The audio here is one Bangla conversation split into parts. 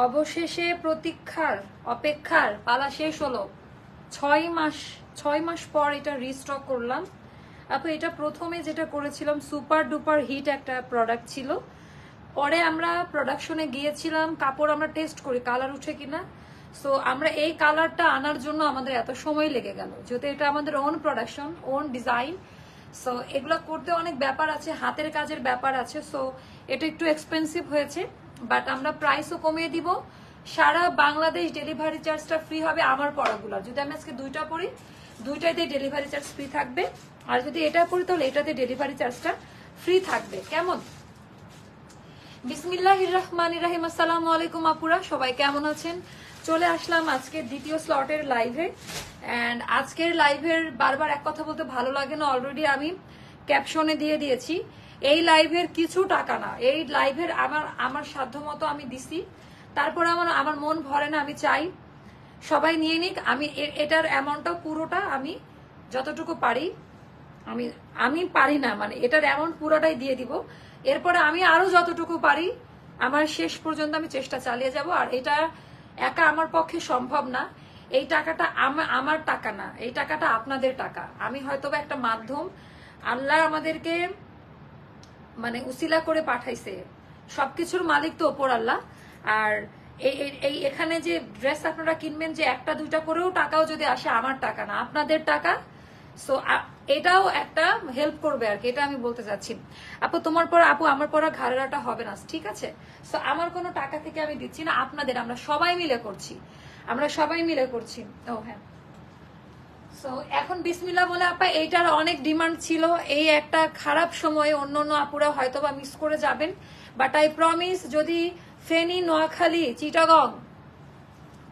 অবশেষে প্রতীক্ষার অপেক্ষার পালা শেষ হলো। 6 মাস পর এটা রিস্টক করলাম। আপু এটা প্রথমে যেটা করেছিলাম সুপার ডুপার হিট একটা প্রোডাক্ট ছিল, পরে আমরা প্রোডাকশনে গিয়েছিলাম, কাপড় আমরা টেস্ট করি কালার উঠে কিনা। সো আমরা এই কালারটা আনার জন্য আমাদের এত সময় লেগে গেল, যেহেতু এটা আমাদের own production, own design. So এগুলো করতে অনেক ব্যাপার আছে, হাতের কাজের ব্যাপার আছে। সো এটা একটু এক্সপেন্সিভ হয়েছে, বাট আমরা প্রাইসও কমিয়ে দিব। সারা বাংলাদেশ ডেলিভারি চার্জটা ফ্রি হবে আমার পড়াগুলোর। যদি আমি আজকে দুইটা পড়ি, দুইটাতে ডেলিভারি চার্জ ফ্রি থাকবে, আর যদি এটা পড়ি তাহলে এটাতে ডেলিভারি চার্জটা ফ্রি থাকবে। কেমন? বিসমিল্লাহির রহমানির রহিম। আসসালামু আলাইকুম আপুরা, সবাই কেমন আছেন? চলে আসলাম আজকে দ্বিতীয় স্লটের লাইভে। অ্যান্ড আজকের লাইভের বারবার এক কথা বলতে ভালো লাগে না, অলরেডি আমি ক্যাপশনে দিয়ে দিয়েছি। এই লাইভের কিছু টাকা না, এই লাইভের আমার সাধ্য মতো আমি দিছি, তারপর আমার মন ভরে না, আমি চাই সবাই নিয়ে নিক। আমি এটার অ্যামাউন্টটাও পুরোটা আমি যতটুকু পারি, আমি পারি না মানে এটার অ্যামাউন্ট পুরোটাই দিয়ে দিব। এরপরে আমি আরো যতটুকু পারি আমার শেষ পর্যন্ত আমি চেষ্টা চালিয়ে যাব। আর এটা একা আমার পক্ষে সম্ভব না। এই টাকাটা আমার টাকা না, এই টাকাটা আপনাদের টাকা। আমি হয়তো বা একটা মাধ্যম, আল্লাহ আমাদেরকে মানে উসিলা করে পাঠাইছে। সবকিছুর মালিক তো ওপর আল্লাহ। আর এই এখানে যে ড্রেস আপনারা কিনবেন, যে একটা দুইটা করেও টাকাও যদি আসে, আমার টাকা না, আপনাদের টাকা। সো এটাও একটা হেল্প করবে আর কি, এটা আমি বলতে চাচ্ছি। আপু তোমার পর আপু আমার পর ঘাড়াটা হবে না, ঠিক আছে? সো আমার কোনো টাকা থেকে আমি দিচ্ছি না, আপনাদের, আমরা সবাই মিলে করছি, আমরা সবাই মিলে করছি। ও হ্যাঁ, সো এখন বিসমিল্লাহ বলে আপা এইটার অনেক ডিমান্ড ছিল। এই একটা খারাপ সময়ে অন্য অন্য আপুরা হয়তো বা মিস করে যাবেন, বাট আই প্রমিস যদি ফেনী, নোয়াখালী, চিটাগং,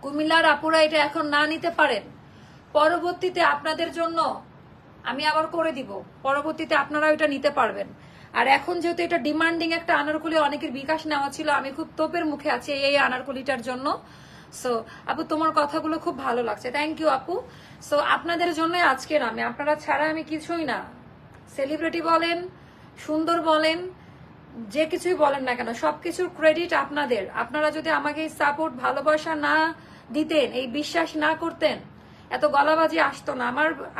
কুমিল্লার আপুরা এটা এখন না নিতে পারেন, পরবর্তীতে আপনাদের জন্য আমি আবার করে দিব, পরবর্তীতে আপনারা এটা নিতে পারবেন। আর এখন যেহেতু এটা ডিমান্ডিং একটা আনারকলি, অনেকের বিকাশ নেওয়া ছিল, আমি খুব তোপের মুখে আছি এই আনারকলিটার জন্য। সো আপু তোমার কথাগুলো খুব ভালো লাগছে, থ্যাংক ইউ আপু। সো আপনাদের জন্য আজকের আমি, আপনারা ছাড়া আমি কিছুই না। সেলিব্রিটি বলেন, সুন্দর বলেন, যে কিছুই বলেন না কেন, সবকিছুর ক্রেডিট আপনাদের। আপনারা যদি আমাকে এই সাপোর্ট, ভালোবাসা না দিতেন, এই বিশ্বাস না করতেন, এত গলাবাজি আসতো না।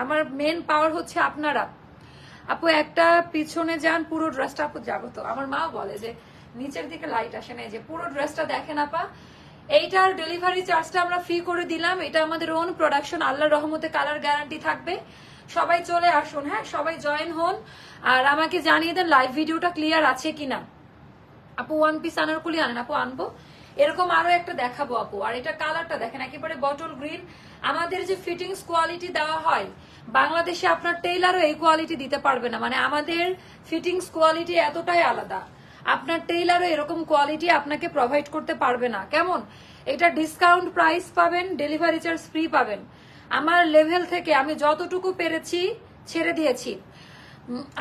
আমার মেন পাওয়ার হচ্ছে আপনারা। আপু একটা পিছনে যান, পুরো ড্রেসটা আপু যাবো তো। আমার মা বলে যে নিচের দিকে লাইট আসে না, যে পুরো ড্রেসটা দেখেন আপা। এইটার ডেলিভারি চার্জটা আমরা ফ্রি করে দিলাম, এটা আমাদের ওন প্রোডাকশন, আল্লাহর রহমতে কালার গ্যারান্টি থাকবে। সবাই চলে আসুন, হ্যাঁ সবাই জয়েন হন, আর আমাকে জানিয়ে দেন লাইভ ভিডিওটা ক্লিয়ার আছে কিনা। আপু ওয়ান পিস আনারকলি আনেন, আপু আনবো। এরকম আরো একটা দেখাবো আপু। আর এটা কালারটা দেখেন, একেবারে বটল গ্রিন। আমাদের যে ফিটিংস কোয়ালিটি দেওয়া হয়, বাংলাদেশে আপনার টেইলারও এই কোয়ালিটি দিতে পারবে না। মানে আমাদের ফিটিংস কোয়ালিটি এতটাই আলাদা, আপনার টেইলারও এরকম কোয়ালিটি আপনাকে প্রোভাইড করতে পারবে না। কেমন? এটা ডিসকাউন্ট প্রাইস পাবেন, ডেলিভারি চার্জ ফ্রি পাবেন। আমার লেভেল থেকে আমি যতটুকু পেরেছি ছেড়ে দিয়েছি।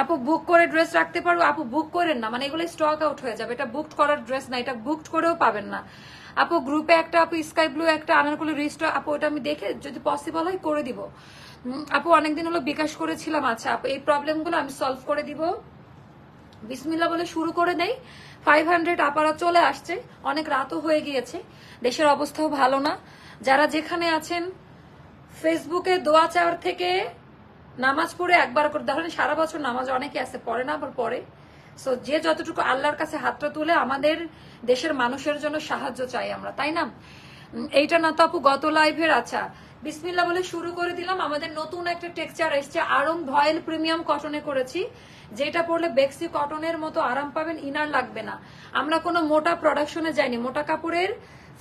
আপু বুক করে ড্রেস রাখতে পারবো? আপু বুক করেন না, মানে এগুলো স্টক আউট হয়ে যাবে। এটা বুকড করার ড্রেস না, এটা বুকড করেও পাবেন না। আপু গ্রুপে একটা, আপু স্কাই ব্লু একটা আনারকলি রিস্ট, আপু ওটা আমি দেখে যদি পসিবল হয় করে দিব। আপু অনেকদিন হলো বিকাশ করেছিলাম, আচ্ছা আপু এই প্রবলেমগুলো আমি সলভ করে দিব। বিসমিল্লাহ বলে শুরু করে দেই। 500 আপারা চলে আসছে, অনেক রাতও হয়ে গিয়েছে, দেশের অবস্থাও ভালো না। যারা যেখানে আছেন, ফেসবুকে দোয়া চাওয়ার থেকে নামাজ পড়ে একবার করে, ধরেন সারা বছর নামাজ অনেকে আছে পড়ে না, আবার পড়ে। সো যে যতটুকু আল্লাহর কাছে হাতটা তুলে আমাদের দেশের মানুষের জন্য সাহায্য চাই আমরা, তাই না? এইটা না তো আপু গত লাইভের। আচ্ছা বিসমিল্লাহ বলে শুরু করে দিলাম। আমাদের নতুন একটা টেক্সচার এসছে, আরং ভয়েল প্রিমিয়াম কটনে করেছি, যেটা পরলে বেক্সি কটনের মতো আরাম পাবেন, ইনার লাগবে না। আমরা কোনো মোটা প্রোডাকশনে যাইনি, মোটা কাপড়ের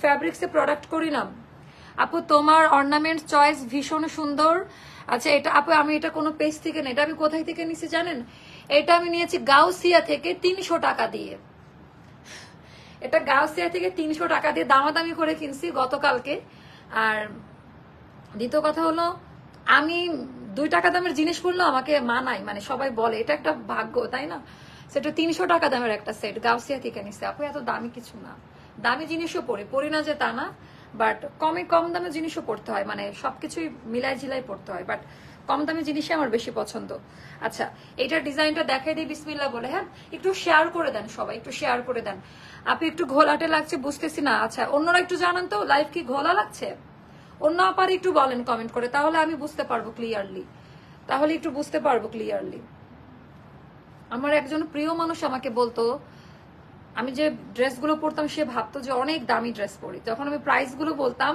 ফ্যাব্রিক্সে প্রোডাক্ট করি না। আপু তোমার অর্নামেন্ট চয়েস ভীষণ সুন্দর। আচ্ছা এটা আপু আমি এটা কোনো পেজ থেকে না, এটা আমি কোথায় থেকে নিছি জানেন? এটা আমি নিয়েছি গাউসিয়া থেকে 300 টাকা দিয়ে। এটা গাউসিয়া থেকে 300 টাকা দিয়ে দামাদামি করে কিনছি গতকালকে। আর দ্বিতীয় কথা হলো, আমি 2 টাকা দামের জিনিস পড়লেও আমাকে মানাই, মানে সবাই বলে এটা একটা ভাগ্য, তাই না? সেটা 300 টাকা দামের একটা সেট গাউসিয়া থেকে নিছে। আপু এত দামি কিছু না, দামি জিনিসও পড়ি না যে তা না, বাট কম দামের জিনিসও পড়তে হয়, মানে সবকিছুই মিলাই ঝিলাই পড়তে হয়। বাট কম দামি জিনিসই আমার বেশি পছন্দ। আচ্ছা, এইটার ডিজাইনটা দেখাই দিই বিসমিল্লাহ বলে। হ্যাঁ, একটু শেয়ার করে দেন সবাই, একটু শেয়ার করে দেন। আপনি একটু ঘোলাটে লাগছে বুঝতেছি না। আচ্ছা, অন্যরা একটু জানান তো লাইভ কি ঘোলা লাগছে? অন্য আপার একটু বলেন কমেন্ট করে, তাহলে আমি বুঝতে পারবো ক্লিয়ারলি, তাহলে একটু বুঝতে পারবো ক্লিয়ারলি। আমার একজন প্রিয় মানুষ আমাকে বলতো, আমি যে ড্রেসগুলো পরতাম সে ভাবতো যে অনেক দামি ড্রেস পরি। যখন আমি প্রাইসগুলো বলতাম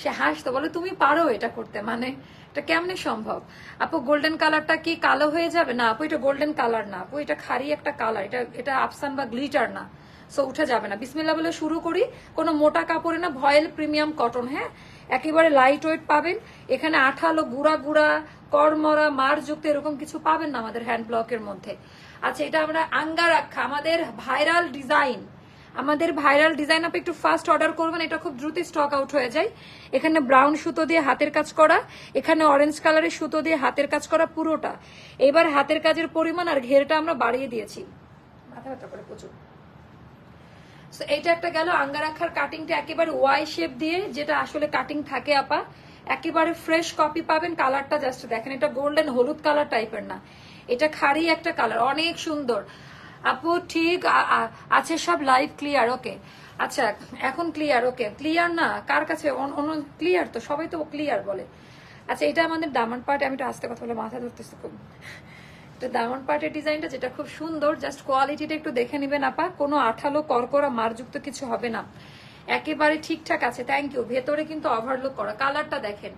সে হাসতো, বলে তুমি পারো এটা করতে, মানে এটা কেমনে সম্ভব? আপু গোল্ডেন কালারটা কি কালো হয়ে যাবে? না আপু, এটা গোল্ডেন কালার না আপু, এটা খারি একটা কালার, এটা আফসান বা গ্লিটার না, সো উঠে যাবে না। বিসমিল্লাহ বলে শুরু করি। কোনো মোটা কাপড়ে না, ভয়েল প্রিমিয়াম কটন। হ্যাঁ, একেবারে লাইট ওয়েট পাবেন। এখানে আঠালো গুড়া গুড়া করমরা মারযুক্ত এরকম কিছু পাবেন না আমাদের হ্যান্ড ব্লকের মধ্যে। আচ্ছা, এটা আমরা আঙ্গারাক্ষা, আমাদের ভাইরাল ডিজাইন, আমাদের ভাইরাল ডিজাইন। আপনি একটু ফাস্ট অর্ডার করবেন, এটা খুব দ্রুত স্টক আউট হয়ে যায়। এখানে ব্রাউন সুতো দিয়ে হাতের কাজ করা, এখানে অরেঞ্জ কালারের সুতো দিয়ে হাতের কাজ করা পুরোটা। এবার হাতের কাজের পরিমাণ আর ঘেরটা আমরা বাড়িয়ে দিয়েছি, মাথা ব্যথা করে প্রচুর। এইটা একটা গেল আঙ্গারাক্ষার কাটিংটা একেবারে ওয়াই শেপ দিয়ে, যেটা আসলে কাটিং থাকে আপা। একেবারে ফ্রেশ কপি পাবেন। কালারটা জাস্ট দেখেন, এটা গোল্ডেন হলুদ কালার টাইপের না, এটা খারি একটা কালার, অনেক সুন্দর। আপু ঠিক আছে সব লাইভ ক্লিয়ার? ওকে, আচ্ছা এখন ক্লিয়ার। ওকে, ক্লিয়ার না কার কাছে? অন্য ক্লিয়ার তো, সবাই তো ক্লিয়ার বলে। আচ্ছা, এটা আমাদের দামান পার্ট, আমি একটু আস্তে কথা বলে মাথা ধরতেছি খুব। এটা দামান পার্টের ডিজাইনটা, যেটা খুব সুন্দর। জাস্ট কোয়ালিটিটা একটু দেখে নিবেন আপা, কোনো আঠালো করকরা মারযুক্ত কিছু হবে না, একেবারে ঠিকঠাক আছে। Thank you. ভেতরে কিন্তু ওভারলুক করা, কালারটা দেখেন,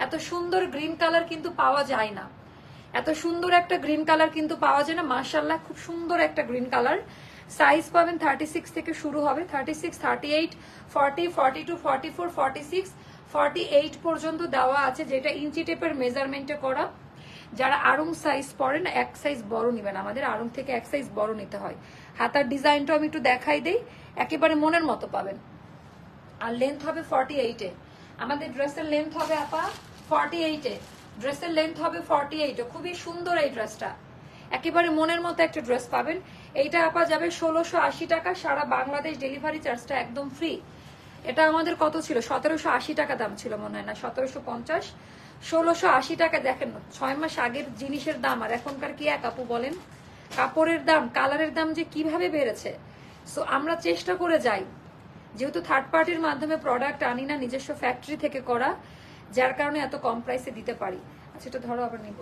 এত সুন্দর গ্রিন কালার কিন্তু পাওয়া যায় না, এত সুন্দর একটা গ্রিন কালার কিন্তু পাওয়া যায় না। মাশাআল্লাহ, খুব সুন্দর একটা গ্রিন কালার। সাইজ পাবেন 36 থেকে শুরু হবে, 36, 38, 40, 42, 44, 46, 48 পর্যন্ত দেওয়া আছে, যেটা ইঞ্চি টেপের মেজারমেন্টে করা। যারা আড়ং সাইজ পরেন এক সাইজ বড় নিবেন, আমাদের আড়ং থেকে এক সাইজ বড় নিতে হয়। হাতার ডিজাইনটা আমি একটু দেখাই দেই, একেবারে মনের মতো পাবেন। আর লেন্থ হবে 48-এ, আমাদের ড্রেসের লেন্থ হবে আপা 48-এ, ড্রেসের লেন্থ হবে 48-এ। খুবই সুন্দর এই ড্রেসটা, একেবারে মনের মতো একটা ড্রেস পাবেন। এইটা আপা যাবে 1680 টাকা, সারা বাংলাদেশ ডেলিভারি চার্জটা একদম ফ্রি। এটা আমাদের কত ছিল? 1780 টাকা দাম ছিল মনে হয়, না 1750, 1680 টাকা। দেখেন 6 মাস আগের জিনিসের দাম আর এখনকার কি এক আপু বলেন? কাপড়ের দাম, কালারের দাম যে কিভাবে বেড়েছে। সো আমরা চেষ্টা করে যাই, যেহেতু থার্ড পার্টির মাধ্যমে প্রোডাক্ট আনি না, নিজস্ব ফ্যাক্টরি থেকে করা, যার কারণে এত কম প্রাইসে দিতে পারি। আচ্ছা, এটা ধরো আবার নিব।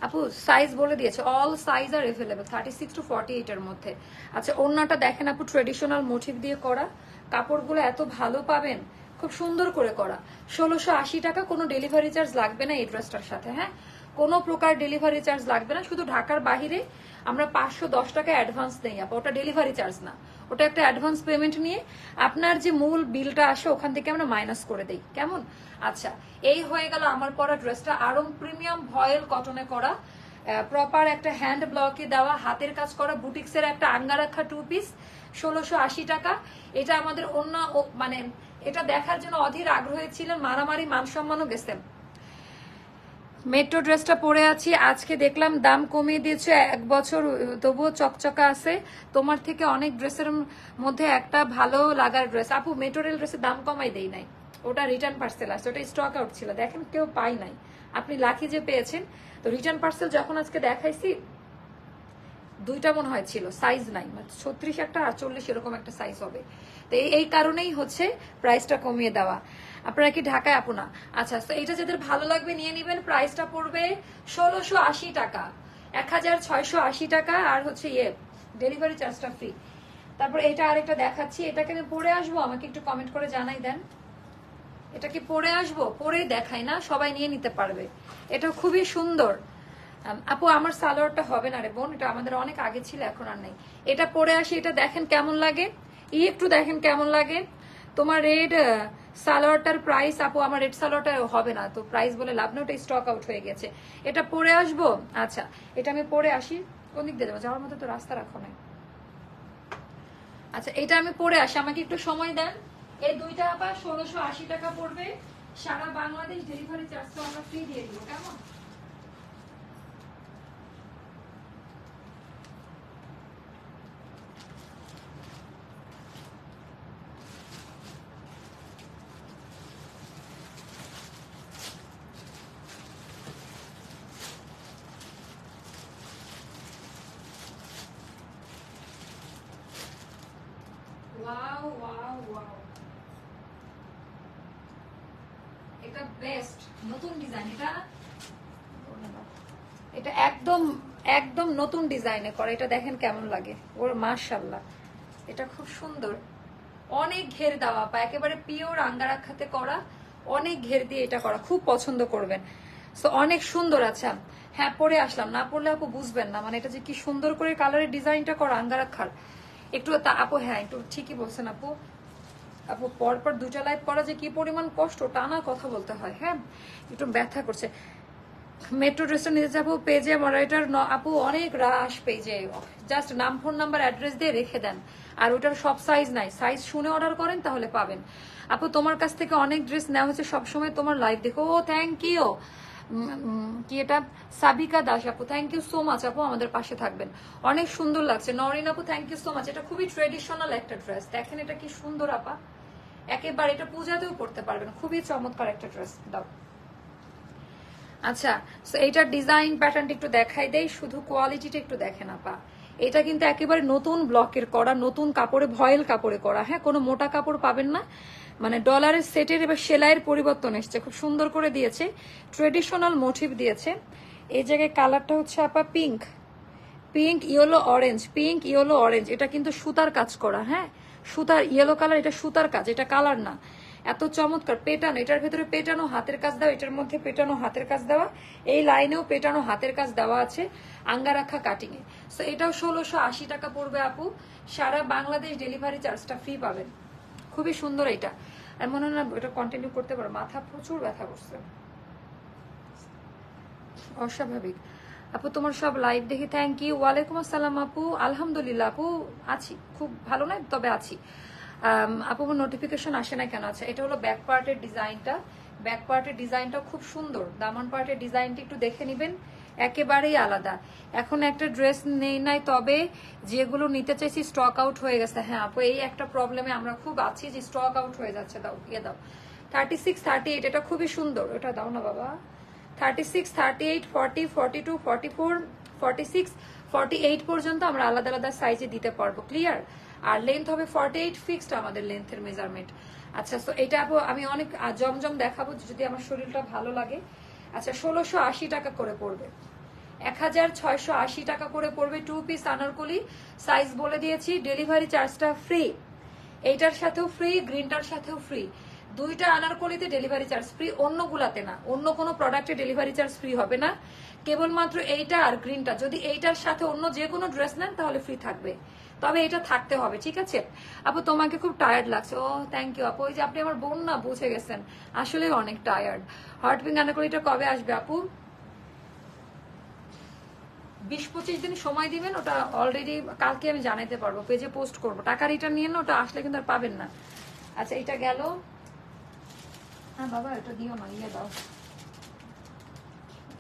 আপু সাইজ বলে দিয়েছে, all size are available 36 to 48 এর মধ্যে। আচ্ছা, ওড়নাটা দেখেন আপু, ট্রেডিশনাল মোটিভ দিয়ে করা, কাপড়গুলো এত ভালো পাবেন, খুব সুন্দর করে করা। 1680 টাকা, কোনো ডেলিভারি চার্জ লাগবে না এই ড্রেসটার সাথে। হ্যাঁ, কোনো প্রকার ডেলিভারি চার্জ লাগবে না, শুধু ঢাকার বাহিরে আমরা 510 টাকা অ্যাডভান্স নেই আপা, ওটা ডেলিভারি চার্জ না, ওটা একটা অ্যাডভান্স পেমেন্ট নিয়ে আপনার যে মূল বিলটা আসে ওখান থেকে আমরা মাইনাস করে দেই, কেমন? আচ্ছা, এই হয়ে গেল আমার পরা ড্রেসটা, আরং প্রিমিয়াম ভয়েল কটনে করা, প্রপার একটা হ্যান্ড ব্লকে দেওয়া, হাতের কাজ করা, বুটিক্সের একটা আঙ্গারাক্ষা 2 পিস, 1680 টাকা। এটা আমাদের অন্য মানে এটা দেখার জন্য অধীর আগ্রহী ছিলেন, মারামারি মান সম্মানও গেছে। মেট্রো ড্রেসটা পরে আছি, আজকে দেখলাম দাম কমিয়ে দিয়েছে 1 বছর, তবুও চকচকা আছে। তোমার থেকে অনেক ড্রেসের মধ্যে একটা ভালো লাগার ড্রেস। আপু মেট্রোরেল ড্রেসের দাম কমাই দেই নাই, ওটা রিটার্ন পার্সেল আসছে, ওটা স্টক আউট ছিল, দেখেন কেউ পাই নাই, আপনি লাকি যে পেয়েছেন। তো রিটার্ন পার্সেল যখন আজকে দেখাইছি, 2টা মনে হয় ছিল, সাইজ নাই, 36 একটা 48 এরকম একটা সাইজ হবে। তো এই কারণেই হচ্ছে প্রাইসটা কমিয়ে দেওয়া। আপনারা কি ঢাকায় আপু? না। আচ্ছা, তো এটা যাদের ভালো লাগবে নিয়ে নিবেন। প্রাইসটা পড়বে 1680 টাকা, 1680 টাকা, আর হচ্ছে ডেলিভারি চার্জটা ফ্রি। তারপর এটা আরেকটা দেখাচ্ছি, এটাকে আমি পরে আসবো, আমাকে একটু কমেন্ট করে জানাই দেন, এটা কি পরে আসবো? পরেই দেখাই না, সবাই নিয়ে নিতে পারবে। এটা খুবই সুন্দর আপু, আমার সালোয়ারটা হবে না রে বোন, এটা আমাদের অনেক আগে ছিল, এখন আর নেই। এটা পরে আসি, এটা দেখেন কেমন লাগে, একটু দেখেন কেমন লাগে। তোমার রেড সালোয়ারটার প্রাইস আপু, আমার রেড সালোয়ারটা হবে না, তো প্রাইস বলে লাভ না, ওটা স্টক আউট হয়ে গেছে। এটা পরে আসবো। আচ্ছা, এটা আমি পরে আসি, কোন দিক দিয়ে যাবো? যাওয়ার মতো তো রাস্তা রাখো নাই। আচ্ছা, এটা আমি পরে আসি, আমাকে একটু সময় দেন। এই 2টা আবার 1680 টাকা পড়বে, সারা বাংলাদেশ ডেলিভারি চার্জটা আমরা ফ্রি দিয়ে দিব, কেমন? ওয়াও ওয়াও ওয়াও, এটা বেস্ট নতুন ডিজাইন। এটা একদম একদম নতুন ডিজাইনে করা, এটা দেখেন কেমন লাগে ওর, মাশাআল্লাহ এটা খুব সুন্দর। অনেক ঘের দেওয়া আপা, একেবারে পিওর আঙ্গারাখাতে করা, অনেক ঘের দিয়ে এটা করা, খুব পছন্দ করবেন। সো অনেক সুন্দর। আচ্ছা হ্যাঁ, পরে আসলাম, না পড়লে আপু বুঝবেন না, মানে এটা যে কি সুন্দর করে কালারের ডিজাইনটা করা আঙ্গারাখার। একটু আপু হ্যাঁ একটু ঠিকই বলছেন আপু। আপু পরপর দুটা লাইভ করা যে কি পরিমাণ কষ্ট, টানা কথা বলতে হয়। হ্যাঁ একটু ব্যথা করছে। মেট্রো ড্রেসটা নিতে যাবো, পেজে মডারেটর আপু অনেক রাশ পেজে, জাস্ট নাম ফোন নাম্বার অ্যাড্রেস দিয়ে রেখে দেন। আর ওটার সব সাইজ নাই, সাইজ শুনে অর্ডার করেন তাহলে পাবেন। আপু তোমার কাছ থেকে অনেক ড্রেস নেওয়া হচ্ছে, সবসময় তোমার লাইভ দেখো। ও থ্যাংক ইউ। কি এটা সাবিকা দাস আপু, থ্যাংক ইউ সো মাচ আপু, আমাদের পাশে থাকবেন। অনেক সুন্দর লাগছে। নরিন আপু থ্যাংক ইউ সো মাচ। এটা খুবই ট্রেডিশনাল একটা ড্রেস, দেখেন এটা কি সুন্দর আপা, একেবারে এটা পূজাতেও পড়তে পারবেন, খুবই চমৎকার একটা ড্রেস। দাও আচ্ছা, এইটার ডিজাইন প্যাটার্নটা একটু দেখাই দেই, শুধু কোয়ালিটিটা একটু দেখেন আপা। এটা কিন্তু একেবারে নতুন ব্লকের করা, নতুন কাপড়ে ভয়েল কাপড়ে করা। হ্যাঁ কোনো মোটা কাপড় পাবেন না, মানে ডলারের সেটের এবার সেলাইয়ের পরিবর্তন এসছে, খুব সুন্দর করে দিয়েছে, ট্রেডিশনাল মোটিভ দিয়েছে। এই জায়গায় কালারটা হচ্ছে আপা pink, pink yellow orange, pink yellow orange. এটা কিন্তু সুতার কাজ করা, হ্যাঁ সুতার ইয়েলো কালার, এটা সুতার কাজ, এটা কালার না। এত চমৎকার পেটানো, এটার ভেতরে পেটানো হাতের কাজ দেওয়া, এটার মধ্যে পেটানো হাতের কাজ দেওয়া, এই লাইনেও পেটানো হাতের কাজ দেওয়া আছে আঙ্গারাখা কাটিং এ। সো এটাও 1680 টাকা পড়বে আপু, সারা বাংলাদেশ ডেলিভারি চার্জটা ফ্রি পাবেন। খুবই সুন্দর এটা। আর মনে হয় না এটা কন্টিনিউ করতে পারো, মাথা প্রচুর ব্যথা করছে, অস্বাভাবিক। আপু তোমার সব লাইভ দেখি, থ্যাংক ইউ। ওয়ালাইকুম আসসালাম আপু, আলহামদুলিল্লাহ আপু আছি, খুব ভালো নয় তবে আছি। আপু নোটিফিকেশন আসে না কেন? আচ্ছা এটা হলো ব্যাক পার্টের ডিজাইনটা, ব্যাক পার্টের ডিজাইনটা খুব সুন্দর, দামান পার্টের ডিজাইনটা একটু দেখে নিবেন, একেবারেই আলাদা। এখন একটা ড্রেস নেই নাই, তবে যেগুলো নিতে চাইছি স্টক আউট হয়ে গেছে। হ্যাঁ আপু এই একটা প্রবলেমে আমরা খুব আছি যে স্টক আউট হয়ে যাচ্ছে। দাও ইয়ে দাও 36, 38, এটা খুবই সুন্দর, ওটা দাও না বাবা। 36, 38, 40, 42, 44, 46, 48 পর্যন্ত আমরা আলাদা আলাদা সাইজে দিতে পারবো, ক্লিয়ার। আর লেন্থ হবে 48 ফিক্সড আমাদের লেন্থের মেজারমেন্ট। আচ্ছা তো এটা আমি অনেক জমজম দেখাবো যদি আমার শরীরটা ভালো লাগে। আচ্ছা 1680 টাকা করে পড়বে, 1680 টাকা করে পড়বে। 2 পিস আনারকলি, সাইজ বলে দিয়েছি, ডেলিভারি চার্জটা ফ্রি, এইটার সাথেও ফ্রি, গ্রিনটার সাথেও ফ্রি। দুইটা আনারকলিতে ডেলিভারি চার্জ ফ্রি, অন্যগুলাতে না, অন্য কোনো প্রোডাক্টে ডেলিভারি চার্জ ফ্রি হবে না, কেবলমাত্র এইটা আর গ্রিনটা। যদি এইটার সাথে অন্য যে কোনো ড্রেস নেন তাহলে ফ্রি থাকবে, তবে এটা থাকতে হবে, ঠিক আছে। আপু তোমাকে খুব টায়ার্ড লাগছে, ও থ্যাংক ইউ আপু। ওই যে আপনি আমার বোন না, বুঝে গেছেন, আসলে অনেক টায়ার্ড। হার্ট পিঙ্ক আনারকলিটা কবে আসবে আপু? 20-25 দিন সময় দিবেন, ওটা অলরেডি কালকে আমি জানাইতে পারবো, পেজে পোস্ট করবো। টাকা রিটার্ন নিয়ে না, ওটা আসলে কিন্তু আর পাবেন না। আচ্ছা এটা গেল। হ্যাঁ বাবা এটা দিও না, ইয়ে দাও,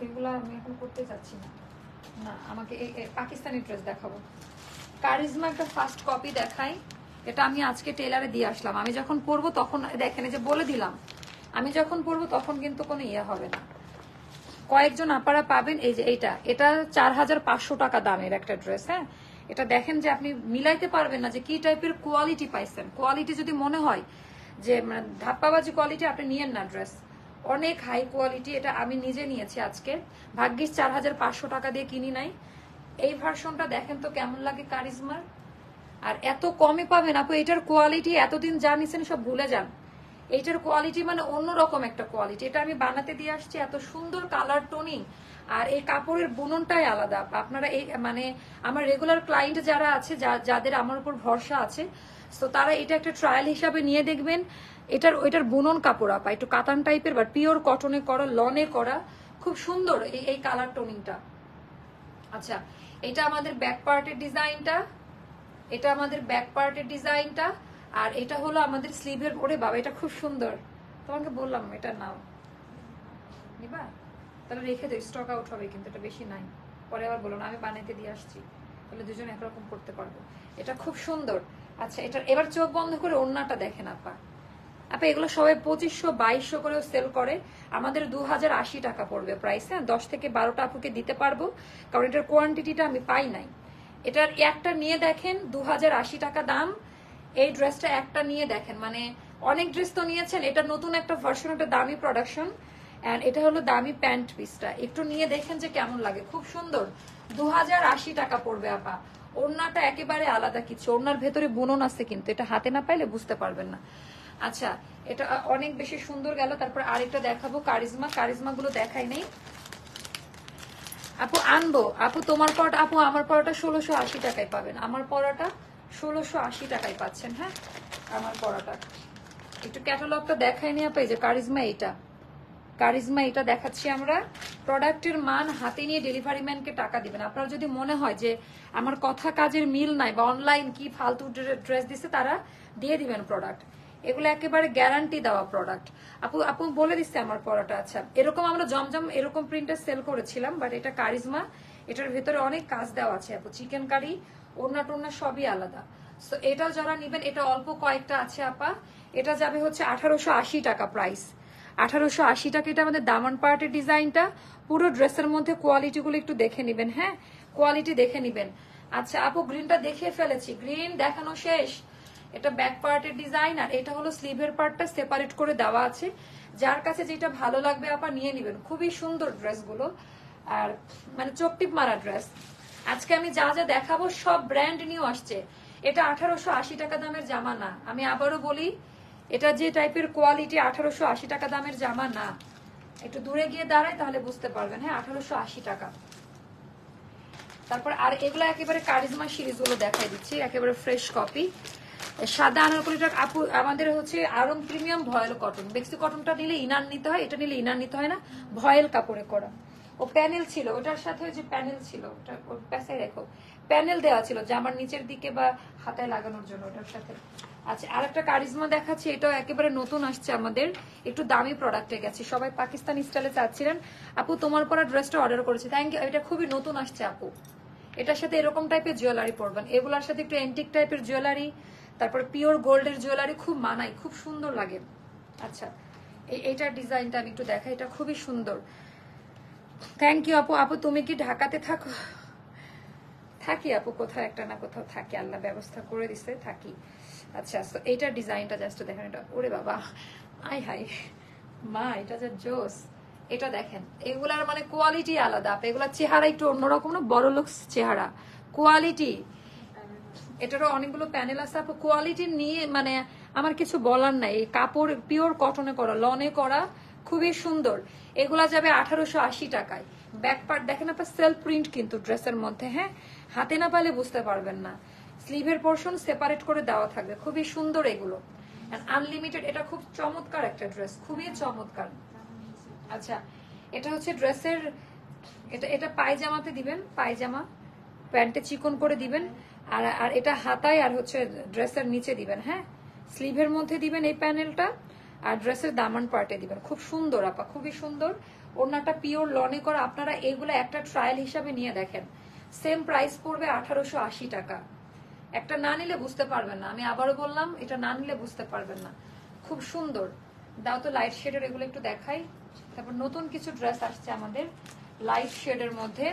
এগুলা আমি এখন করতে যাচ্ছি না। না আমাকে পাকিস্তানি ড্রেস দেখাবো, কারিজমা একটা ফার্স্ট কপি দেখাই। এটা আমি আজকে টেলারে দিয়ে আসলাম, আমি যখন পরবো তখন দেখেন, যে বলে দিলাম আমি যখন পরবো তখন কিন্তু কোনো ইয়ে হবে না। কয়েকজন আপারা পাবেন। এই যে এটা 4500 টাকা দামের একটা ড্রেস। হ্যাঁ এটা দেখেন যে আপনি মিলাইতে পারবেন না যে কি টাইপের কোয়ালিটি পাইছেন। কোয়ালিটি যদি মনে হয় যে মানে ধাপ্পাবাজি কোয়ালিটি, আপনি নিয়েন না ড্রেস, অনেক হাই কোয়ালিটি। এটা আমি নিজে নিয়েছি আজকে, ভাগ্যিস 4500 টাকা দিয়ে কিনি নাই। এই ভার্সনটা দেখেন তো কেমন লাগে কারিজমার, আর এত কমে পাবেন আপু। এটার কোয়ালিটি এতদিন যা নিছেন সব ভুলে যান, এইটার কোয়ালিটি মানে অন্যরকম একটা কোয়ালিটি। এটা আমি বানাতে দিয়ে আসছি, এত সুন্দর কালার টোনিং, আর এই কাপড়ের বুননটাই আলাদা। আপনারা এই মানে আমার রেগুলার ক্লায়েন্ট যারা আছে, যাদের আমার উপর ভরসা আছে, তো তারা এটা একটা ট্রায়াল হিসাবে নিয়ে দেখবেন। ওইটার বুনন কাপড় আপা একটু কাতান টাইপের, বাট পিওর কটনে করা, লনে করা, খুব সুন্দর এই কালার টোনিংটা। আচ্ছা এটা আমাদের ব্যাক পার্টের ডিজাইনটা, এটা আমাদের ব্যাক পার্টের ডিজাইনটা, আর এটা হলো আমাদের স্লিভের। ওরে বাবা এটা খুব সুন্দর, তোমাকে বললাম এটা নাও, নিবা তাহলে রেখে দেয়, স্টক আউট হবে কিন্তু এটা বেশি নাই, পরে আবার বলো না আমি বানাইতে দিয়ে আসছি, তাহলে দুজন একরকম করতে পারবো। এটা খুব সুন্দর। আচ্ছা এটা এবার চোখ বন্ধ করে ওড়নাটা দেখেন আপা। আপা এগুলো সবাই 2500-2200 করেও সেল করে, আমাদের 2080 টাকা পড়বে প্রাইস। হ্যাঁ 10 থেকে 12টা আপুকে দিতে পারবো, কারণ এটার কোয়ান্টিটিটা আমি পাই নাই। এটার একটা নিয়ে দেখেন 2080 টাকা দাম, এই ড্রেসটা একটা নিয়ে দেখেন, মানে অনেক ড্রেস তো নিয়েছেন, এটা নতুন একটা ভার্সন, একটা দামি প্রোডাকশন। এন্ড এটা হলো দামি প্যান্ট পিসটা, একটু নিয়ে দেখেন যে কেমন লাগে, খুব সুন্দর। 2080 টাকা পড়বে আপা। ওড়নাটা একেবারে আলাদা কিছু, ওড়নার ভেতরে বুনন আছে, কিন্তু এটা হাতে না পাইলে বুঝতে পারবেন না। আচ্ছা, এটা অনেক বেশি সুন্দর গেল। তারপর আরেকটা দেখাবো কারিজমা, কারিজমা গুলো দেখাই নেই আপু, আনবো আপু তোমার পরোটা। আপু আমার পরোটা 1680 টাকায় পাবেন, আমার পরোটা 1680 টাকায় পাচ্ছেন। হ্যাঁ, আমার পরোটা একটু ক্যাটালগটা দেখাই নি আপা। এই যে কারিজমা, এটা কারিজমা, এটা দেখাচ্ছি আমরা। প্রোডাক্টের মান হাতে নিয়ে ডেলিভারি ম্যানকে টাকা দিবেন। আপনার যদি মনে হয় যে আমার কথা কাজের মিল নাই বা অনলাইন কি ফালতু ড্রেস দিছে, তারা দিয়ে দিবেন প্রোডাক্ট। এগুলো একেবারে গ্যারান্টি দেওয়া প্রোডাক্ট। আপু আপু বলে দিচ্ছে আমার পরাটা। আচ্ছা, এরকম আমরা জমজম এরকম প্রিন্টার সেল করেছিলাম, বাট এটা কারিজমা, এটার ভেতরে অনেক কাজ দেওয়া আছে আপু, চিকেন কারি, ওড়না টোড়না সবই আলাদা। সো এটাও যারা নিবেন, এটা অল্প কয়েকটা আছে আপা। এটা যাবে হচ্ছে 1880 টাকা প্রাইস, 1880 টাকা। এটা আমাদের দামান পার্টের ডিজাইনটা, পুরো ড্রেসের মধ্যে কোয়ালিটি গুলো একটু দেখে নিবেন। হ্যাঁ, কোয়ালিটি দেখে নিবেন। আচ্ছা আপু, গ্রিনটা দেখিয়ে ফেলেছি, গ্রিন দেখানো শেষ। এটা ব্যাক পার্টের ডিজাইন, আর এটা হলো স্লিভের পার্টটা সেপারেট করে দেওয়া আছে। যার কাছে যেটা ভালো লাগবে আপা নিয়ে নিবেন। খুবই সুন্দর ড্রেসগুলো, আর মানে চোখটিপ মারা ড্রেস। আজকে আমি যা যা দেখাবো সব ব্র্যান্ড নিউ আসছে। এটা 1880 টাকা দামের জামা না, আমি আবারও বলি, এটা যে টাইপের কোয়ালিটি 1880 টাকা দামের জামা না। একটু দূরে গিয়ে দাঁড়ায় তাহলে বুঝতে পারবেন। হ্যাঁ, 1880 টাকা। তারপর আর এগুলো একেবারে কারিজমা সিরিজ গুলো দেখাই দিচ্ছি, একেবারে ফ্রেশ কপি। সাদা আনারকলিটা আপু আমাদের হচ্ছে আরং প্রিমিয়াম ভয়েল কটন। বেক্সি কটনটা নিলে ইনার নিতে হয়, এটা নিলে ইনার নিতে হয় না, ভয়েল কাপড়ে করা। ও প্যানেল ছিল, ওটার সাথে যে প্যানেল ছিল, ওটা প্যাসায় রেখো, প্যানেল দেওয়া ছিল জামার নিচের দিকে বা হাতায় লাগানোর জন্য ওটার সাথে। আচ্ছা, আর একটা কারিজমা দেখাচ্ছি, এটাও একেবারে নতুন আসছে আমাদের, একটু দামি প্রোডাক্টে গেছে। সবাই পাকিস্তানি স্টাইলে চাচ্ছিলেন আপু, তোমার পরা ড্রেসটা অর্ডার করেছি, থ্যাংক ইউ। এটা খুবই নতুন আসছে আপু, এটার সাথে এরকম টাইপের জুয়েলারি পরবেন, এগুলোর সাথে একটু অ্যান্টিক টাইপের জুয়েলারি, তারপর পিওর গোল্ডের জুয়েলারি, খুব মানাই, খুব সুন্দর লাগে। আচ্ছা, এইটার ডিজাইনটা আমি একটু দেখাই, এটা খুবই সুন্দর। থ্যাংক ইউ আপু। আপু তুমি কি ঢাকাতে থাকো? থাকি আপু, কোথাও একটা না কোথাও থাকি, আল্লাহ ব্যবস্থা করে দিছে, থাকি। আচ্ছা, তো এইটার ডিজাইনটা জাস্ট দেখেন, এটা ওরে বাবা, আই হাই মা, এটা যে জোস। এটা দেখেন, এগুলার মানে কোয়ালিটি আলাদা, এগুলার চেহারা একটু অন্যরকম না, বড় লোক চেহারা, কোয়ালিটি। এটারও অনেকগুলো প্যানেল আছে আপু, কোয়ালিটি নিয়ে মানে আমার কিছু বলার নাই। কাপড় পিওর কটনে করা, লনে করা, খুবই সুন্দর। এগুলা যাবে 1880 টাকায়। ব্যাক পার্ট দেখেন আপনার সেলফ প্রিন্ট কিন্তু ড্রেসের মধ্যে। হ্যাঁ, হাতে না পাইলে বুঝতে পারবেন না, স্লিভের পোর্শন সেপারেট করে দেওয়া থাকবে, খুবই সুন্দর এগুলো। আনলিমিটেড, এটা খুব চমৎকার একটা ড্রেস, খুবই চমৎকার। আচ্ছা, এটা হচ্ছে ড্রেসের, এটা পায়জামাতে দিবেন, পায়জামা প্যান্টে চিকন করে দিবেন, আর আর এটা হাতায় আর হচ্ছে ড্রেসের নিচে দিবেন। হ্যাঁ, স্লিভের মধ্যে দিবেন এই প্যানেলটা, আর ড্রেসের দামান পার্টে দিবেন। খুব সুন্দর আপা, খুবই সুন্দর। ওড়নাটা পিওর লনে করা। আপনারা এগুলো একটা ট্রায়াল হিসাবে নিয়ে দেখেন, সেম প্রাইস পড়বে 1880 টাকা। একটা না নিলে বুঝতে পারবেন না, আমি আবারও বললাম, এটা না নিলে বুঝতে পারবেন না। খুব সুন্দর। দাও তো লাইট শেডের এগুলো একটু দেখাই। তারপর নতুন কিছু ড্রেস আসছে আমাদের লাইট শেডের মধ্যে।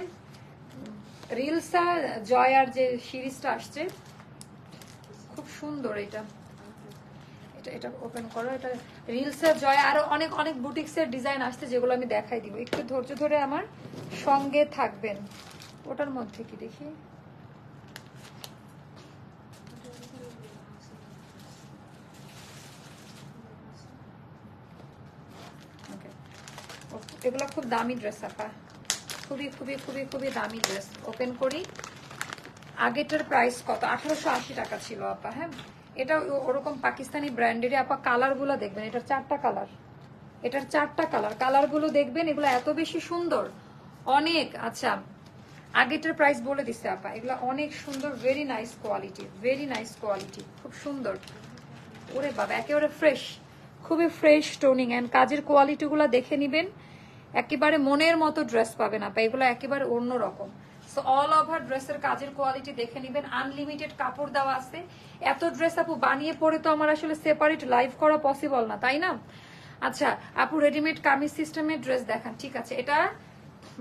রিলসা জয়ার যে সিরিজটা আসছে, খুব সুন্দর। এটা এটা এটা ওপেন করো, এটা রিলসা জয়া, আরো অনেক অনেক বুটিক্সের ডিজাইন আসছে, যেগুলো আমি দেখাই দিব। একটু ধৈর্য ধরে আমার সঙ্গে থাকবেন। ওটার মধ্যে কি দেখি, এগুলো খুব দামি ড্রেস আপা, খুবই খুবই খুবই খুবই দামি ড্রেস। ওপেন করি। আগেটার প্রাইস কত? 1880 টাকা ছিল আপা। হ্যাঁ, এটা ওরকম পাকিস্তানি ব্র্যান্ডেরই আপা। কালার গুলো দেখবেন, এটার 4টা কালার, এটার 4টা কালার, কালার গুলো দেখবেন, এগুলো এত বেশি সুন্দর, অনেক। আচ্ছা, আগেটার প্রাইস বলে দিচ্ছে আপা। এগুলো অনেক সুন্দর, very nice quality, very nice quality, খুব সুন্দর। ওরে বাবা, একেবারে ফ্রেশ, খুবই ফ্রেশ টোনিং। এন্ড কাজের কোয়ালিটি গুলো দেখে নিবেন, একেবারে মনের মতো ড্রেস পাবেন আপা। এগুলো একেবারে অন্যরকম। সো অল ওভার ড্রেসের কাজের কোয়ালিটি দেখে নিবেন। আনলিমিটেড কাপড় দেওয়া আছে। এত ড্রেস আপু বানিয়ে পরে তো আমার আসলে সেপারেট লাইভ করা পসিবল না, তাই না? আচ্ছা আপু, রেডিমেড কামিজ সিস্টেমের ড্রেস দেখান। ঠিক আছে, এটা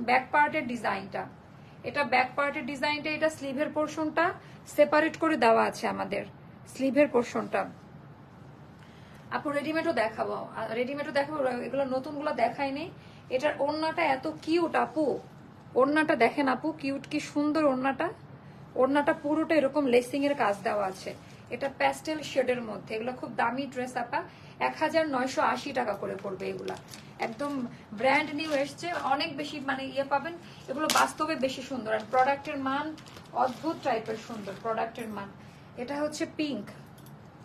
ব্যাক পার্টের ডিজাইনটা, এটা ব্যাক পার্টের ডিজাইনটা, এটা স্লিভের পোর্শনটা সেপারেট করে দেওয়া আছে আমাদের, স্লিভের পোর্শনটা। আপু রেডিমেডও দেখাবো, এগুলো নতুনগুলো দেখাই নেই। এটার ওড়নাটা এত কিউট আপু, ওড়নাটা দেখেন আপু, কিউট কি সুন্দর ওড়নাটা। ওড়নাটা পুরোটা এরকম লেসিং এর কাজ দেওয়া আছে। এটা প্যাস্টেল শেডের মধ্যে, এগুলো খুব দামি ড্রেস আপা। 1980 টাকা করে পড়বে এগুলা, একদম ব্র্যান্ড নিউ এসছে, অনেক বেশি মানে ইয়ে পাবেন। এগুলো বাস্তবে বেশি সুন্দর, আর প্রোডাক্টের মান অদ্ভুত টাইপের সুন্দর প্রোডাক্টের মান। এটা হচ্ছে পিঙ্ক,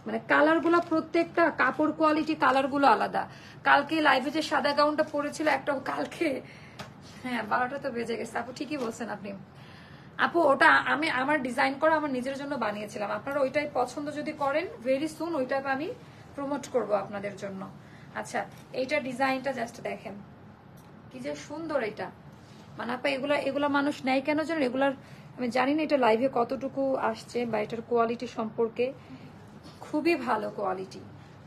মানে কালার গুলো প্রত্যেকটা কাপড় কোয়ালিটি কালার গুলো আলাদা। কালকে লাইভে যে সাদা গাউনটা পরেছিল একটা, কালকে হ্যাঁ 12টা তো বেজে গেছে আপু, ঠিকই বলছেন আপনি আপু। ওটা আমি আমার ডিজাইন করা আমার নিজের জন্য বানিয়েছিলাম। আপনারা ওইটাই পছন্দ যদি করেন, ভেরি সুন ওইটা আমি প্রমোট করব আপনাদের জন্য। আচ্ছা এইটা ডিজাইনটা জাস্ট দেখেন কি যে সুন্দর এটা। মানে আপা এগুলা মানুষ নেয় কেন জানেন? এগুলার আমি জানি না এটা লাইভে কতটুকু আসছে বা এটার কোয়ালিটি সম্পর্কে। খুবই ভালো কোয়ালিটি।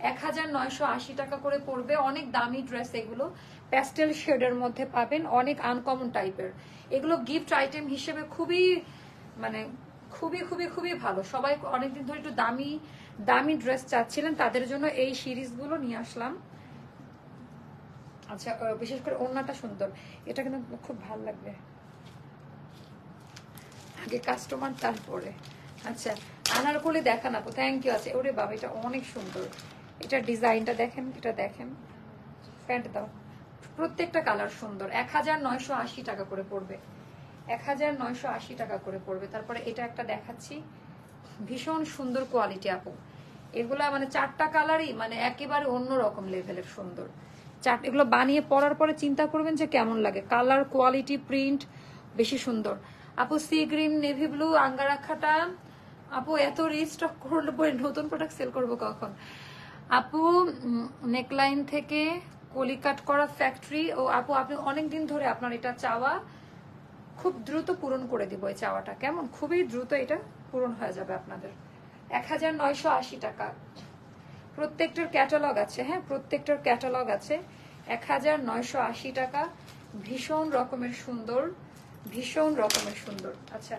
1980 টাকা করে পড়বে। অনেক দামি ড্রেস এগুলো, প্যাস্টেল শেডের মধ্যে পাবেন, অনেক আনকমন টাইপের। এগুলো গিফট আইটেম হিসেবে খুবই মানে খুবই খুবই খুবই ভালো। সবাই অনেকদিন ধরে একটু দামি দামি ড্রেস চাচ্ছিলেন, তাদের জন্য এই সিরিজগুলো নিয়ে আসলাম। আচ্ছা বিশেষ করে ওড়নাটা সুন্দর, এটা কিন্তু খুব ভালো লাগবে। আগে কাস্টমার তারপরে। আচ্ছা আনারকলি দেখান আপু, থ্যাংক ইউ। আছে ওরে বাবা এটা অনেক সুন্দর, এটা ডিজাইনটা দেখেন, এটা দেখেন, প্যান্ট দাও, প্রত্যেকটা কালার সুন্দর। 1980 টাকা করে পড়বে, 1980 টাকা করে পড়বে। তারপরে এটা একটা দেখাচ্ছি, ভীষণ সুন্দর কোয়ালিটি আপু। এগুলা মানে 4টা কালারই মানে একেবারে অন্যরকম লেভেলের সুন্দর। এগুলো বানিয়ে পরার পরে চিন্তা করবেন যে কেমন লাগে, কালার কোয়ালিটি প্রিন্ট বেশি সুন্দর। আপু সি গ্রিন নেভি ব্লু আঙ্গারাখাটা আপু এত রিস্টক করলে পরে নতুন প্রোডাক্ট সেল করবো কখন? আপু নেকলাইন থেকে কলি কাট করা ফ্যাক্টরি। ও আপু আপনি অনেকদিন ধরে আপনার এটা চাওয়া, খুব দ্রুত পূরণ করে দিব এই চাওয়াটা, কেমন? খুবই দ্রুত এটা পূরণ হয়ে যাবে আপনাদের। 1980 টাকা। প্রত্যেকটার ক্যাটালগ আছে, হ্যাঁ প্রত্যেকটার ক্যাটালগ আছে। 1980 টাকা, ভীষণ রকমের সুন্দর, ভীষণ রকমের সুন্দর। আচ্ছা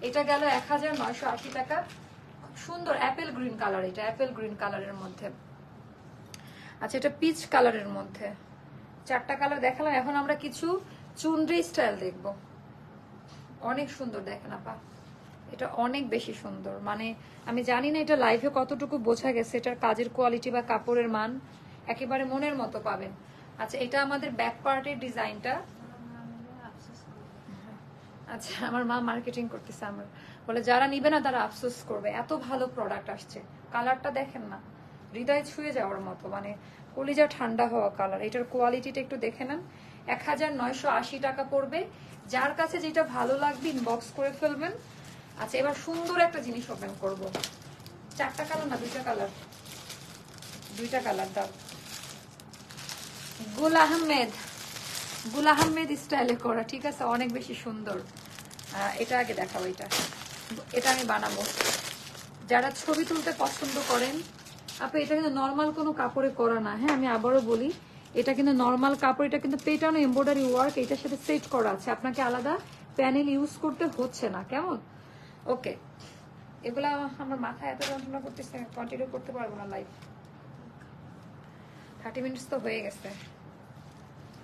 এটা গেল 1980 টাকা, খুব সুন্দর অ্যাপেল গ্রিন কালার, এটা অ্যাপেল গ্রিন কালারের মধ্যে। আচ্ছা এটা পিচ কালারের মধ্যে। 4টা কালার দেখালাম, এখন আমরা কিছু চুনরি স্টাইল দেখব। অনেক সুন্দর দেখেন আপা, এটা অনেক বেশি সুন্দর। মানে আমি জানি না এটা লাইভে কতটুকু বোঝা গেছে, এটার কাজের কোয়ালিটি বা কাপড়ের মান একেবারে মনের মতো পাবেন। আচ্ছা এটা আমাদের ব্যাক পার্টের ডিজাইনটা। আচ্ছা আমার মা মার্কেটিং করতেছে আমার, বলে যারা নিবে না তারা আফসোস করবে, এত ভালো প্রোডাক্ট আসছে। কালারটা দেখেন না, হৃদয় ছুঁয়ে যাওয়ার মতো, মানে কলিজা ঠান্ডা হওয়া কালার। এটার কোয়ালিটিটা একটু দেখে নেন। 1980 টাকা পড়বে। যার কাছে যেটা ভালো লাগবে ইনবক্স করে ফেলবেন। আচ্ছা এবার সুন্দর একটা জিনিস ওপেন করবো। 4টা কালার না 2টা কালার, 2টা কালার দাও। গুল আহমেদ স্টাইলে করা, ঠিক আছে, অনেক বেশি সুন্দর। এটা আগে দেখাবো, এটা আমি বানাবো। যারা ছবি তুলতে পছন্দ করেন আপু, এটা কিন্তু নর্মাল কোনো কাপড়ে করা না, হ্যাঁ আমি আবারও বলি, এটা কিন্তু নর্মাল কাপড়, এটা কিন্তু পেটানো এমব্রয়ডারি ওয়ার্ক, এটার সাথে সেট করা আছে, আপনাকে আলাদা প্যানেল ইউজ করতে হচ্ছে না, কেমন? ওকে এগুলা আমার মাথায় এত যন্ত্রণা করতেছে, কন্টিনিউ করতে পারবো না লাইভ, 30 মিনিটস তো হয়ে গেছে।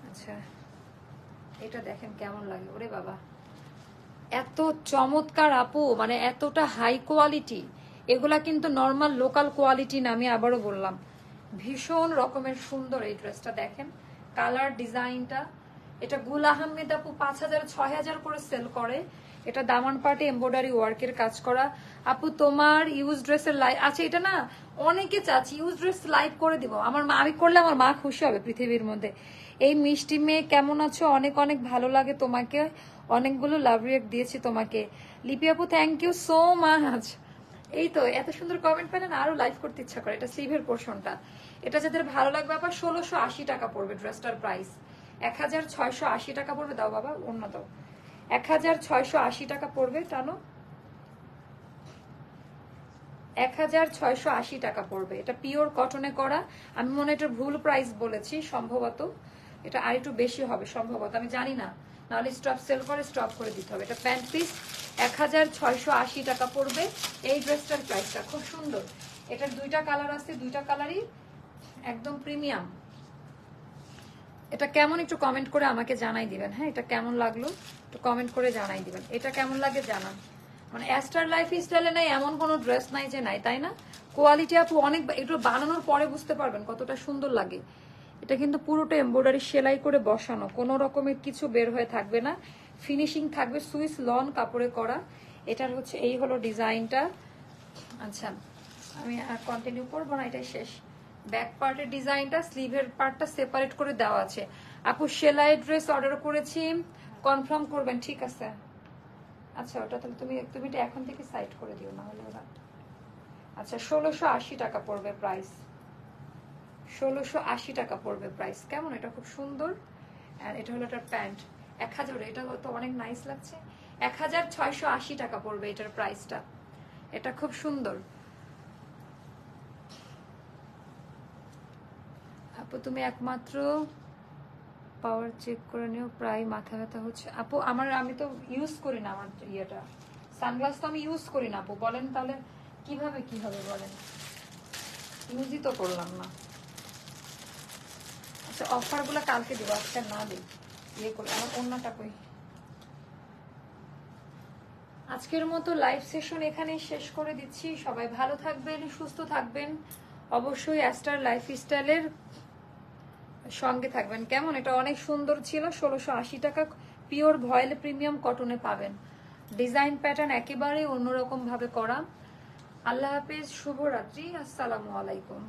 আচ্ছা এটা দেখেন কেমন লাগে, ওরে বাবা এত চমৎকার আপু, মানে এতটা হাই কোয়ালিটি। এগুলা কিন্তু নর্মাল লোকাল কোয়ালিটি না, আমি আবারও বললাম। ভীষণ রকমের সুন্দর এই ড্রেসটা দেখেন, কালার ডিজাইনটা। এটা গুল আহমেদ আপু 5000-6000 করে সেল করে। এটা দামান পাটে এমব্রয়ডারি ওয়ার্কের কাজ করা। আপু তোমার ইউজ ড্রেসের লাইভ, আচ্ছা এটা না অনেকে চাচ্ছি ইউজ ড্রেস লাইভ করে দিব। আমার মা, আমি করলে আমার মা খুশি হবে পৃথিবীর মধ্যে। এই মিষ্টি মেয়ে কেমন আছো? অনেক অনেক ভালো লাগে তোমাকে, অনেকগুলো লাভ রিয়েক্ট দিয়েছি তোমাকে। লিপি আপু থ্যাংক ইউ সো মাচ। এই তো এত সুন্দর কমেন্ট পেলে না আরো লাইভ করতে ইচ্ছা করে। এটা স্লিভের পোর্শনটা, এটা যাদের ভালো লাগবে আবার 1680 টাকা পড়বে ড্রেসটার প্রাইস। 1680 টাকা পড়বে। দাও বাবা অন্য দাও, 1680 টাকা পড়বে। টানো, 1680 টাকা পড়বে। এটা পিওর কটনে করা। আমি মনে হয় এটার ভুল প্রাইস বলেছি সম্ভবত, এটা আর একটু বেশি হবে সম্ভবত, আমি জানি না, নাহলে স্টপ সেল করে স্টপ করে দিতে হবে। এটা প্যান্ট পিস 1680 টাকা পড়বে এই ড্রেসটার প্রাইসটা। খুব সুন্দর, এটার দুইটা কালার আছে, দুইটা কালারই একদম প্রিমিয়াম। এটা কেমন একটু কমেন্ট করে আমাকে জানাই দিবেন। হ্যাঁ, এটা কেমন লাগলো একটু কমেন্ট করে জানাই দিবেন। এটা কেমন লাগে জানান। মানে অ্যাস্টার লাইফ স্টাইলে নাই এমন কোনো ড্রেস নাই যে নাই, তাই না? কোয়ালিটি আপু অনেক, একটু বানানোর পরে বুঝতে পারবেন কতটা সুন্দর লাগে। এটা কিন্তু পুরোটা এমব্রয়ডারি সেলাই করে বসানো, কোনো রকমের কিছু বের হয়ে থাকবে না, ফিনিশিং থাকবে সুইস লন কাপড়ে করা। এটার হচ্ছে এই হলো ডিজাইনটা। আচ্ছা, আমি আর কন্টিনিউ করবো না, এটাই শেষ। ব্যাক পার্টের ডিজাইনটা, স্লিভের পার্টটা সেপারেট করে দেওয়া আছে। আপু সেলাই ড্রেস অর্ডার করেছি, কনফার্ম করবেন, ঠিক আছে? আচ্ছা, ওটা তাহলে তুমি এটা এখন থেকে সাইড করে দিও, না হলে ওরা। আচ্ছা, 1680 টাকা পড়বে প্রাইস, 1680 টাকা পড়বে প্রাইস। কেমন, এটা খুব সুন্দর। আর এটা হলো এটার প্যান্ট। 1000, এটা তো অনেক নাইস লাগছে। 1680 টাকা পড়বে এটার প্রাইসটা। এটা খুব সুন্দর। আপু তুমি একমাত্র পাওয়ার চেক করে নিও, প্রায় মাথা ব্যথা হচ্ছে। আপু আমি তো ইউজ করি না, আমার ইয়েটা সানগ্লাস তো আমি ইউজ করি না আপু। বলেন তাহলে কিভাবে কি হবে বলেন, ইউজই তো করলাম না। আচ্ছা, অফারগুলো কালকে দেবো, আজকে না দিই, ইয়ে করে। আমার অন্যটা কই। আজকের মতো লাইভ সেশন এখানেই শেষ করে দিচ্ছি। সবাই ভালো থাকবেন, সুস্থ থাকবেন, অবশ্যই অ্যাস্টার লাইফস্টাইলের সঙ্গে থাকবেন। কেমন, এটা অনেক সুন্দর ছিল। 1680 টাকা পিওর ভয়েল প্রিমিয়াম কটনে পাবেন। ডিজাইন প্যাটার্ন একেবারে অন্যরকম ভাবে করা। আল্লাহ হাফেজ, শুভরাত্রি, আসসালামু আলাইকুম।